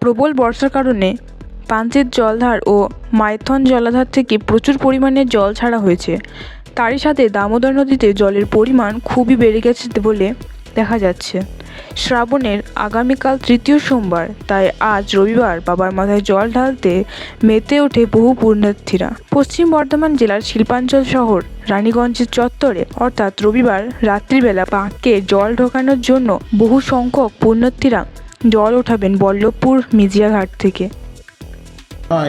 প্রবল বর্ষার কারণে পাঞ্চেত জলধার ও মাইথন জলাধার থেকে প্রচুর পরিমাণে জল ছাড়া হয়েছে। তারই সাথে দামোদর নদীতে জলের পরিমাণ খুবই বেড়ে গেছে বলে দেখা যাচ্ছে। শ্রাবণের আগামীকাল তৃতীয় সোমবার, তাই আজ রবিবার বাবার মাথায় জল ঢালতে মেতে ওঠে বহু পুণ্যার্থীরা। পশ্চিম বর্ধমান জেলার শিল্পাঞ্চল শহর রানীগঞ্জের চত্বরে অর্থাৎ রবিবার রাত্রিবেলা বাঁককে জল ঢোকানোর জন্য বহু সংখ্যক পুণ্যার্থীরা জল ওঠাবেন বল্লভপুর মিজিয়া ঘাট থেকে।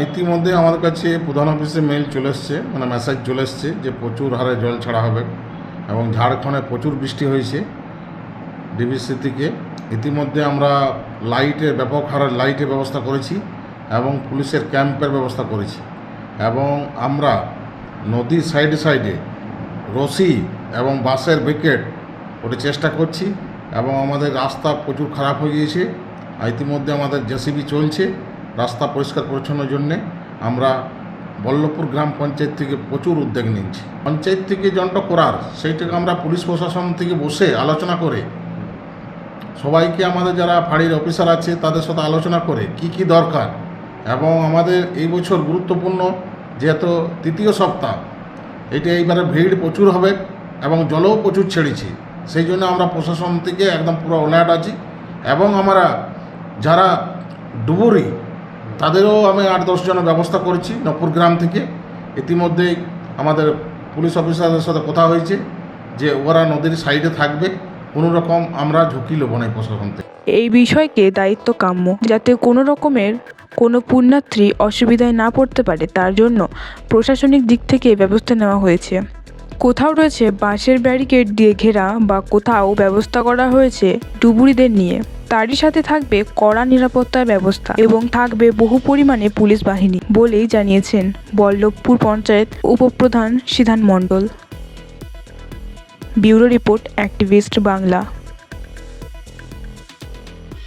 ইতিমধ্যে আমাদের কাছে প্রধান অফিসে মেল চলে এসছে, মেসেজ চলে এসছে যে প্রচুর হারে জল ছাড়া হবে এবং ঝাড়খণ্ডে প্রচুর বৃষ্টি হয়েছে ডিবিসি থেকে। ইতিমধ্যে আমরা ব্যাপক হারে লাইটের ব্যবস্থা করেছি এবং পুলিশের ক্যাম্পের ব্যবস্থা করেছি এবং আমরা নদীর সাইডে রশি এবং বাঁশের ব্রিকেট ওটা চেষ্টা করছি এবং আমাদের রাস্তা প্রচুর খারাপ হয়ে গিয়েছে। ইতিমধ্যে আমাদের জেসিবি চলছে রাস্তা পরিষ্কার পরিচ্ছন্নের জন্যে। আমরা বল্লভপুর গ্রাম পঞ্চায়েত থেকে প্রচুর উদ্যোগ নিচ্ছি। পঞ্চায়েত থেকে যেটা করার সেইটাকে আমরা পুলিশ প্রশাসন থেকে বসে আলোচনা করে সবাইকে, আমাদের যারা ফাঁড়ির অফিসার আছে তাদের সাথে আলোচনা করে কি দরকার। এবং আমাদের এই বছর গুরুত্বপূর্ণ যেহেতু তৃতীয় সপ্তাহ, এটা এইবারে ভিড় প্রচুর হবে এবং জলও প্রচুর ছেড়েছি, সেই জন্য আমরা প্রশাসন থেকে একদম পুরো অ্যালার্ট আছি। এবং আমরা যারা ডুবুরি তাদেরও আমি 8-10 জনের ব্যবস্থা করেছি নপুর গ্রাম থেকে। ইতিমধ্যেই আমাদের পুলিশ অফিসারদের সাথে কথা হয়েছে যে ওরা নদীর সাইডে থাকবে, কোনো রকম আমরা ঝুঁকি নেব না প্রশাসন থেকে। এই বিষয়কে দায়িত্ব কাম্য, যাতে কোনো রকমের কোনো পুণ্যার্থী অসুবিধায় না পড়তে পারে, তার জন্য প্রশাসনিক দিক থেকে ব্যবস্থা নেওয়া হয়েছে। কোথাও রয়েছে বাঁশের ব্যারিকেড দিয়ে ঘেরা বা কোথাও ব্যবস্থা করা হয়েছে ডুবুরিদের নিয়ে। তারই সাথে থাকবে কড়া নিরাপত্তার ব্যবস্থা এবং থাকবে বহু পরিমাণে পুলিশ বাহিনী বলেই জানিয়েছেন বল্লভপুর পঞ্চায়েত উপপ্রধান Siddhan Mondal. Bureau report, activist Bangla.